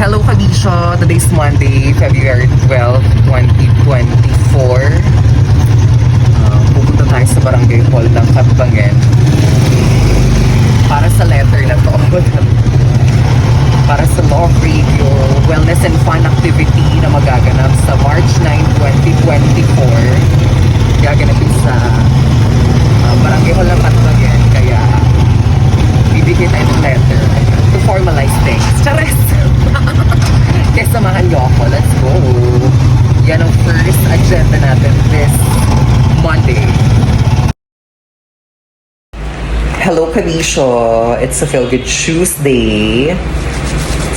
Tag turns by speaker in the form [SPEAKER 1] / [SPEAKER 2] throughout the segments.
[SPEAKER 1] Hello Kabisyo! Today's Monday, February 12, 2024. Pupunta tayo sa Barangay Hall ng Katbangen para sa letter na to. Para sa Love Radio Wellness and Fun Activity na magaganap sa March 9, 2024. Gaganapin sa Barangay Hall ng Katbangen. Kaya bibigay tayo ng letter to formalize things. Chares! Kaya samahan niyo ako. Let's go! Yan ang first agenda natin this Monday. Hello Kabisyo! It's a Feel Good Tuesday.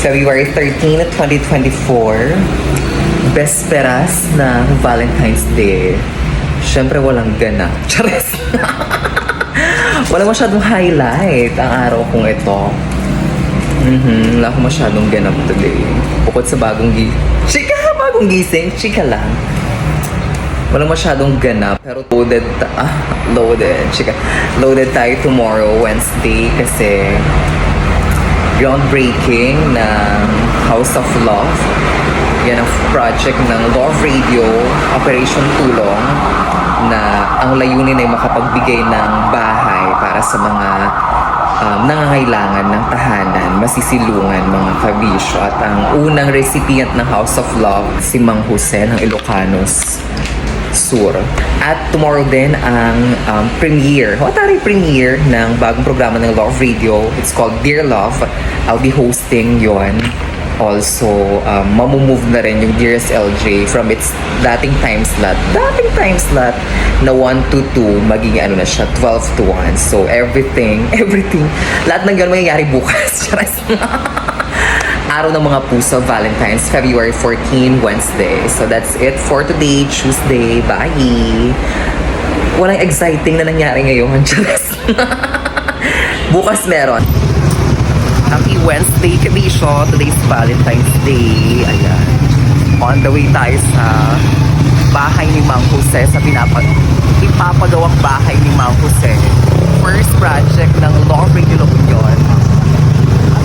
[SPEAKER 1] February 13, 2024. Besperas ng Valentine's Day. Siyempre walang ganap. Chares! Walang masyadong highlight ang araw kong ito. Wala akong masyadong ganap today. Bukod sa bagong gising, chika lang. Walang masyadong ganap, pero loaded tayo tomorrow, Wednesday, kasi groundbreaking ng House of Love. Yan ang project ng Love Radio, Operation Tulong, na ang layunin ay makapagbigay ng bahay para sa mga nangangailangan ng tahanan, masisilungan, mga kabisyo. At ang unang recipient ng House of Love, si Mang Jose ng Ilocanos Sur. At tomorrow din ang premiere ng bagong programa ng Love Radio. It's called Dear Love. I'll be hosting yon. Also, mamumove na rin yung Dearest LJ from its dating time slot na 1 to 2, magiging na siya, 12 to 1. So, everything, lahat ng gano'n mangyayari bukas. Araw ng mga puso, Valentine's, February 14, Wednesday. So, that's it for today, Tuesday. Bye! Walang exciting na nangyari ngayon. Bukas meron. Happy Wednesday, Kabisyo. Today's Valentine's Day. Ayan. On the way tayo sa bahay ni Mang Jose, sa ipapagawang bahay ni Mang Jose. First project ng Love Radio Union.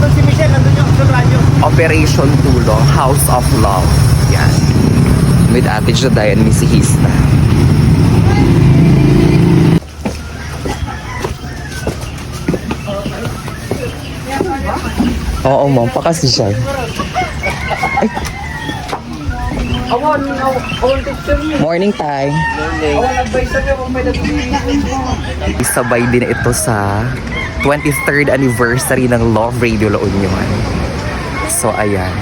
[SPEAKER 2] Ito si Michelle, nandun yung sa radyo.
[SPEAKER 1] Operation Tulong, House of Love. Yan. With Ate Joday and Missy Hista. Oo, ma'am. Pakasi siya. Ay. Morning, Tay. Isabay din ito sa 23rd anniversary ng Love Radio La Union. So, ayan.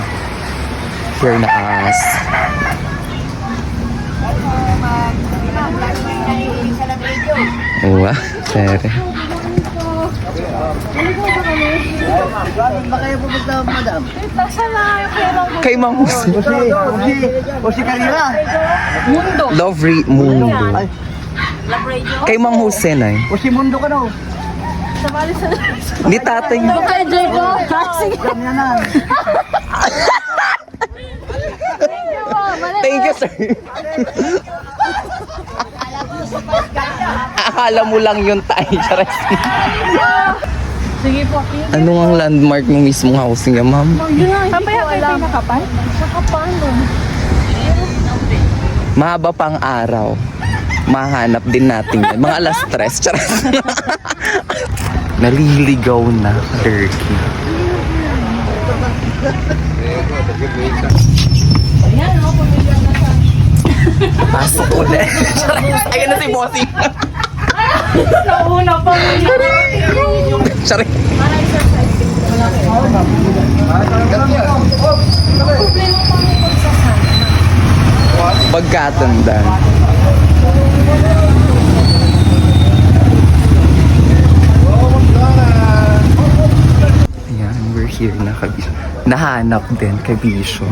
[SPEAKER 1] Here na us. Wow, sere.
[SPEAKER 2] Ba kayo pupunta, madam?
[SPEAKER 1] Kay Mang Jose.
[SPEAKER 2] O si Karina.
[SPEAKER 1] Mundo. Kay Mang Jose na eh.
[SPEAKER 2] O si Mundo ka no.
[SPEAKER 1] Hindi tatay.
[SPEAKER 3] Enjoy ko.
[SPEAKER 2] Kanya na.
[SPEAKER 1] Thank you, sir. Akala mo lang yun tayo.
[SPEAKER 3] Sige po.
[SPEAKER 1] Ano ang landmark ng mismong housing niya, ma'am?
[SPEAKER 3] Papaya kayo nakapan? Nakapan nun.
[SPEAKER 1] Mahaba pang araw. Mahanap din natin yan. Mga alas 3. Charot. Naliligaw na, turkey. Pasok ulit. Ayan na si Bossy.
[SPEAKER 3] Nauna pa rin.
[SPEAKER 1] Sorry. Pagkatanda. Ayan, we're here na, Kabisyo. Nahanap din, Kabisyo.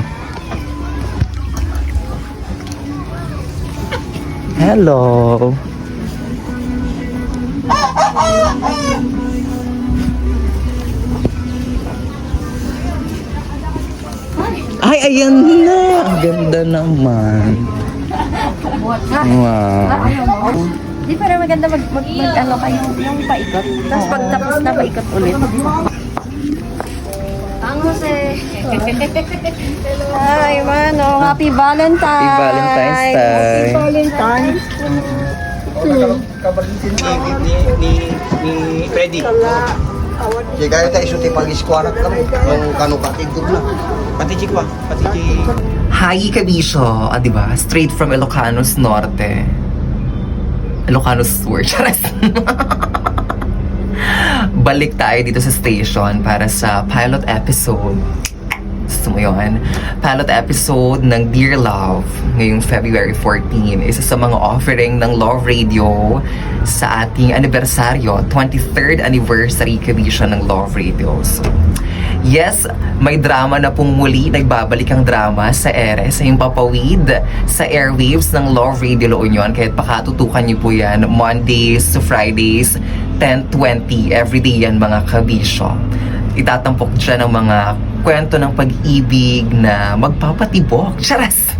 [SPEAKER 1] Hello. Ay, ayan na. Ang ganda naman. Wow.
[SPEAKER 3] Di para maganda ano kayo, yung paikot. Tapos pag tapos na paikot ulit. Ang San Jose. Hi, Manong. Happy Valentine's.
[SPEAKER 1] Happy Valentine's Day.
[SPEAKER 2] Valentine.
[SPEAKER 4] ni Freddy.
[SPEAKER 2] Di kaya tayo isuti pag-iskwarat kami. Yung kanukatid ko na.
[SPEAKER 4] Pati Chikwa, pati
[SPEAKER 1] Hi, Kabisyo. Ah, diba? Straight from Ilocanos Norte. Ilocanos Sur. Charas. Balik tayo dito sa station para sa pilot episode. Gusto mo yun? Pilot episode ng Dear Love ngayong February 14. Isa sa mga offering ng Love Radio sa ating anibersaryo, 23rd anniversary kabisyo ng Love Radio. So, yes, may drama na pong muli. Nagbabalik ang drama sa ere, sa yung papawid sa airwaves ng Love Radio La Union. Kahit pakatutukan niyo po yan, Mondays to Fridays, 10:20. Everyday yan mga kabisyo. Itatampok dyan ng mga kwento ng pag-ibig na magpapatibok. Charas!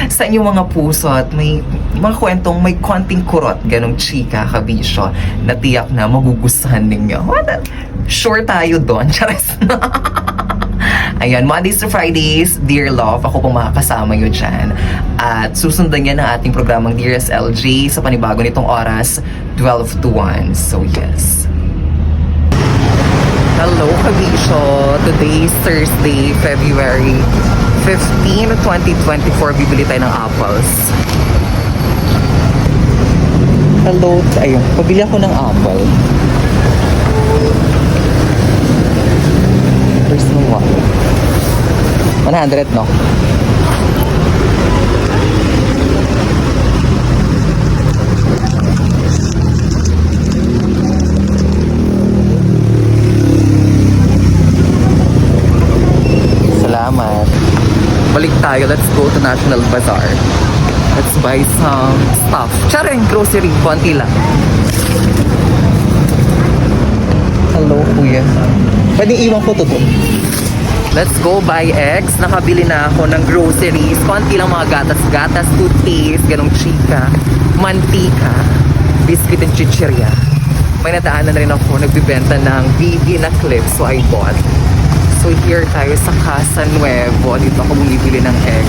[SPEAKER 1] Sa inyong mga puso at may mga kwentong may konting kurot, ganong chika, kabisyo, na tiyak na magugustuhan ninyo. Sure tayo doon. Charas! Ayan, Mondays to Fridays, Dear Love, ako pong makakasama nyo dyan. At susundan yan ng ating programang Dear SLJ sa panibago nitong oras, 12 to 1. So, yes. Hello, Kabisyo! Today is Thursday, February 15, 2024. Bibili tayo ng apples. Hello, ayun. Pabili ako ng apple. There's no one. 100, no? Salamat. Balik tayo. Let's go to National Bazaar. Let's buy some stuff. Charing, grocery. Konti lang. Hello, kuya. Pwede iwan ko to doon. Let's go buy eggs. Nakabili na ako ng groceries. Konti lang mga gatas-gatas, toothpaste, ganong chika, mantika, biscuit and chichirya. May nadaanan na rin ako. Nagbibenta ng BB na clip. So I bought. So here tayo sa Casa Nuevo. Dito ako bumibili ng egg.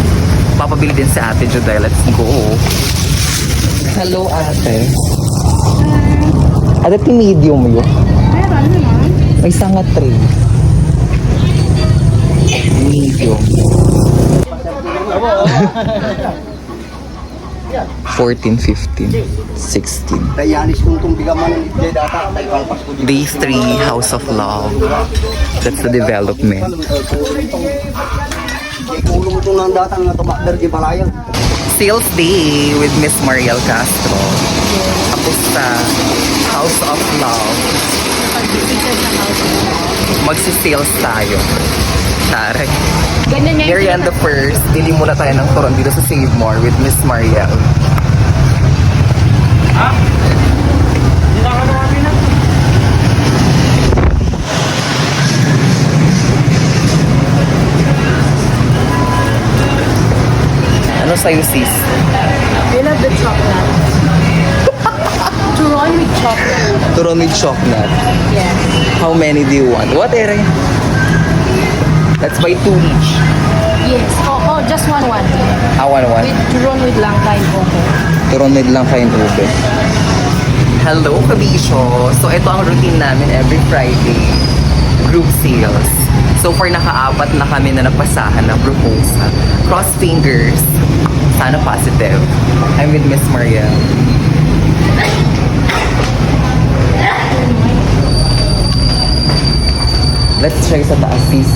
[SPEAKER 1] Papabili din si Ate Juday. Let's go. Hello, Ate. Ate, medium yun.
[SPEAKER 3] Meron naman.
[SPEAKER 1] May sanga tray. Medium. 14, 15, 16.
[SPEAKER 2] Dayanis kong itong bigaman ng ide data. Tayo kalpas ko dito.
[SPEAKER 1] Day 3, House of Love. That's the development.
[SPEAKER 2] Kulong itong ng data nga tumakder di balayang.
[SPEAKER 1] Sales Day with Miss Mariel Castro. Tapos sa House of Love. Magsi-sales tayo. Tare.
[SPEAKER 3] Ganyan nga
[SPEAKER 1] Merienda first. Bili muna tayo ng turon dito sa Save More with Miss Mariel. Ano sa'yo, sis?
[SPEAKER 3] I love the chocolate. Turon with chocolate.
[SPEAKER 1] Turon with chocolate.
[SPEAKER 3] Yes.
[SPEAKER 1] How many do you want? What, Ere? Let's buy 2 each.
[SPEAKER 3] Yes. Oh, just one.
[SPEAKER 1] One.
[SPEAKER 3] With turon with langka and coco.
[SPEAKER 1] Turon with lang kayo ube. Hello, Kabisyo! So, ito ang routine namin every Friday. Group sales. So far, naka-4 na kami na napasahan na proposal. Cross fingers. Sana positive. I'm with Miss Maria. Let's try sa taas, sis.